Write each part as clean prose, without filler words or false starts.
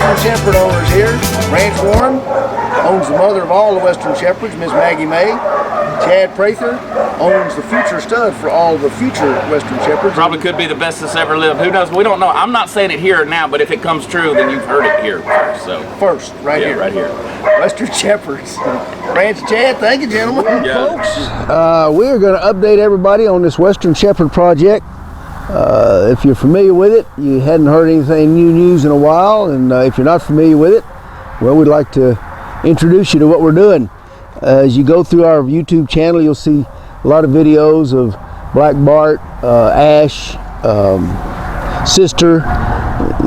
Western Shpherd owners here. Ranch Warren owns the mother of all the Western Shepherds, Miss Maggie May. Chad Prather owns the future stud for all the future Western Shepherds. Probably could be the best that's ever lived. Who knows? We don't know. I'm not saying it here now, but if it comes true, then you've heard it here first. So first, right here. Right here. Western Shepherds. Ranch Chad, thank you, gentlemen. Yeah. Folks, we are going to update everybody on this Western Shpherd project. If you're familiar with it, you hadn't heard anything new news in a while, and if you're not familiar with it, well, we'd like to introduce you to what we're doing. As you go through our YouTube channel, you'll see a lot of videos of Black Bart, Ash, Sister,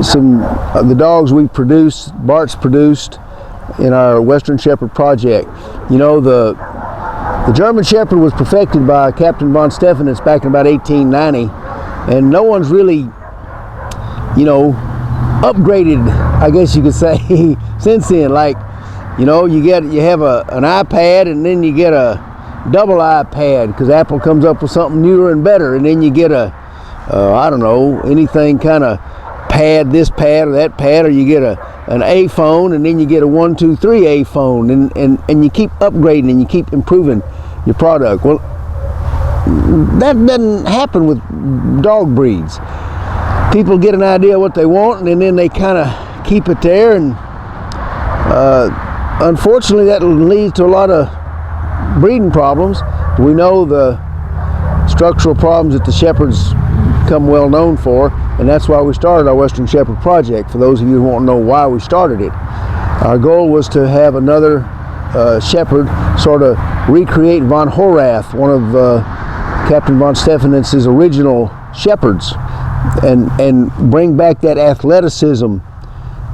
some of the dogs we produced, Bart's produced in our Western Shpherd project. You know, the German Shepherd was perfected by Captain von Stephanitz back in about 1890, and no one's really, you know, upgraded, I guess you could say, since then. Like, you know, you have an iPad, and then you get a double iPad because Apple comes up with something newer and better, and then you get a I don't know, anything kind of pad, this pad or that pad, or you get an A phone, and then you get a 1, 2, 3 A phone, and you keep upgrading and you keep improving your product. Well, that doesn't happen with dog breeds. People get an idea of what they want, and then they kind of keep it there, and unfortunately, that leads to a lot of breeding problems. We know the structural problems that the Shepherds become well known for, and that's why we started our Western Shpherd project. For those of you who want to know why we started it, our goal was to have another Shepherd sort of recreate von Horath, one of Captain von Stephanitz's original Shepherds, and bring back that athleticism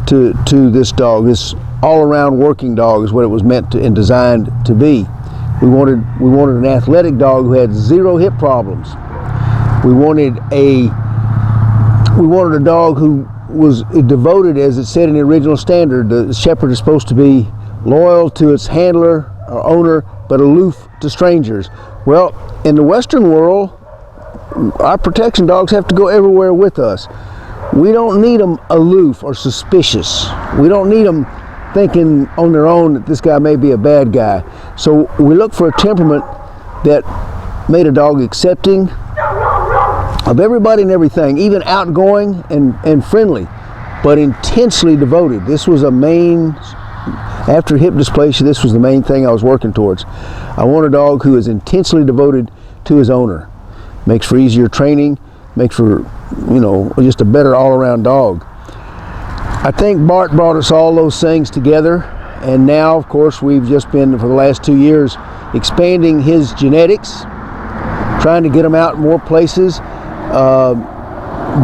to this dog. This all-around working dog is what it was meant to and designed to be. We wanted an athletic dog who had zero hip problems. We wanted a dog who was devoted, as it said in the original standard. The Shepherd is supposed to be loyal to its handler or owner, but aloof to strangers. Well, in the Western world, our protection dogs have to go everywhere with us. We don't need them aloof or suspicious. We don't need them thinking on their own that this guy may be a bad guy. So we look for a temperament that made a dog accepting of everybody and everything, even outgoing and friendly, but intensely devoted. This was a main, after hip dysplasia, this was the main thing I was working towards. I want a dog who is intensely devoted to his owner. Makes for easier training, makes for, you know, just a better all-around dog. I think Bart brought us all those things together, and now, of course, we've just been, for the last 2 years, expanding his genetics, trying to get him out in more places,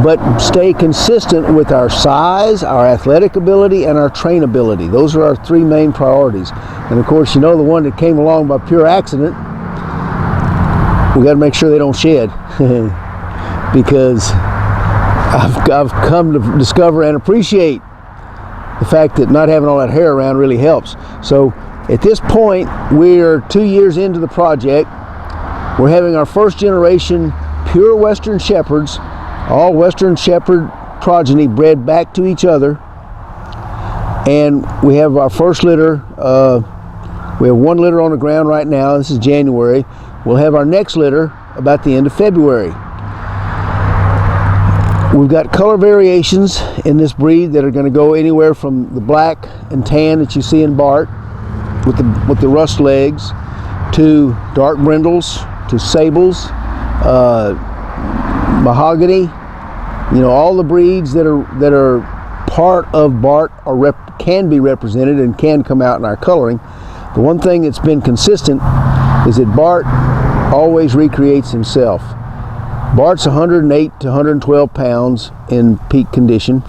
but stay consistent with our size, our athletic ability, and our trainability. Those are our 3 main priorities. And of course, you know, the one that came along by pure accident, we got to make sure they don't shed. Because I've come to discover and appreciate the fact that not having all that hair around really helps. So at this point, we're 2 years into the project. We're having our first generation pure Western Shepherds, all Western Shepherd progeny bred back to each other. And we have our first litter. We have 1 litter on the ground right now. This is January. We'll have our next litter about the end of February. We've got color variations in this breed that are going to go anywhere from the black and tan that you see in Bart with the rust legs, to dark brindles, to sables, mahogany. You know, all the breeds that are part of Bart can be represented and can come out in our coloring. The one thing that's been consistent is that Bart always recreates himself. Bart's 108 to 112 pounds in peak condition.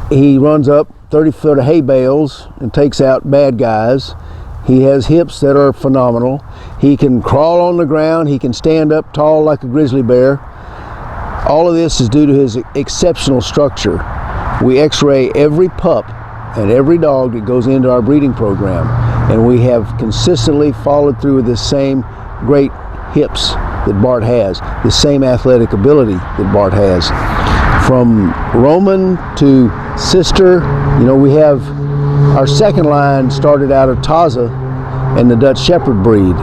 He runs up 30 foot of hay bales and takes out bad guys. He has hips that are phenomenal. He can crawl on the ground. He can stand up tall like a grizzly bear. All of this is due to his exceptional structure. We x-ray every pup and every dog that goes into our breeding program, and we have consistently followed through with this same great hips that Bart has, the same athletic ability that Bart has. from Roman to Sister. You know, we have our second line started out of Taza and the Dutch Shepherd breed.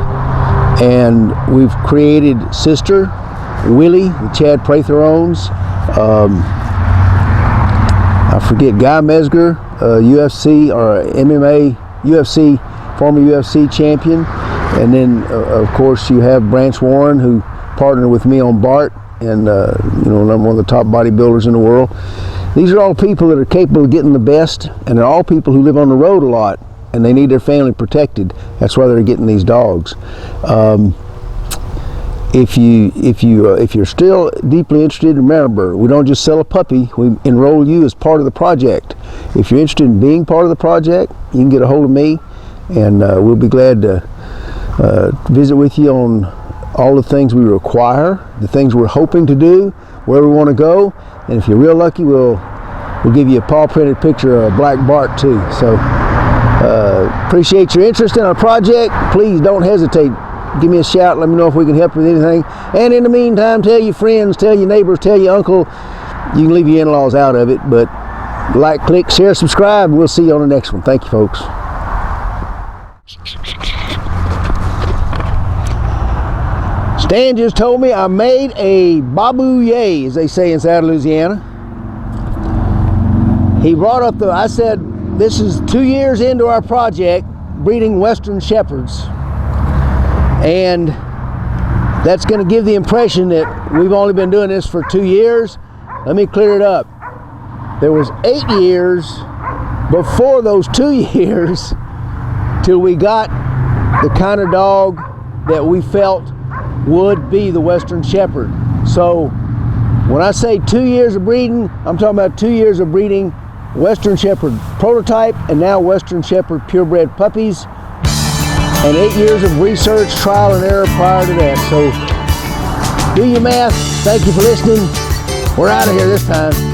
And we've created Sister, Willie, the Chad Prather owns. I forget, Guy Mesger, UFC or MMA, UFC, former UFC champion. And then, of course, you have Branch Warren, who partnered with me on Bart, and you know, I'm one of the top bodybuilders in the world. These are all people that are capable of getting the best, and they're all people who live on the road a lot, and they need their family protected. That's why they're getting these dogs. If you're still deeply interested, remember, we don't just sell a puppy, we enroll you as part of the project. If you're interested in being part of the project, you can get a hold of me, and we'll be glad to visit with you on all the things we require, the things we're hoping to do, where we want to go, and if you're real lucky, we'll give you a paw printed picture of Black Bart too. So appreciate your interest in our project. Please don't hesitate. Give me a shout. Let me know if we can help you with anything. And in the meantime, tell your friends, tell your neighbors, tell your uncle. You can leave your in-laws out of it, but like, click, share, subscribe. We'll see you on the next one. Thank you, folks. Stan just told me I made a babouillet, as they say in South Louisiana. He brought up I said, this is 2 years into our project, breeding Western Shepherds. And that's going to give the impression that we've only been doing this for 2 years. Let me clear it up. There was 8 years before those 2 years till we got the kind of dog that we felt would be the Western Shepherd. So when I say 2 years of breeding, I'm talking about 2 years of breeding Western Shepherd prototype and now Western Shepherd purebred puppies, and 8 years of research, trial and error prior to that. So do your math. Thank you for listening. We're out of here this time.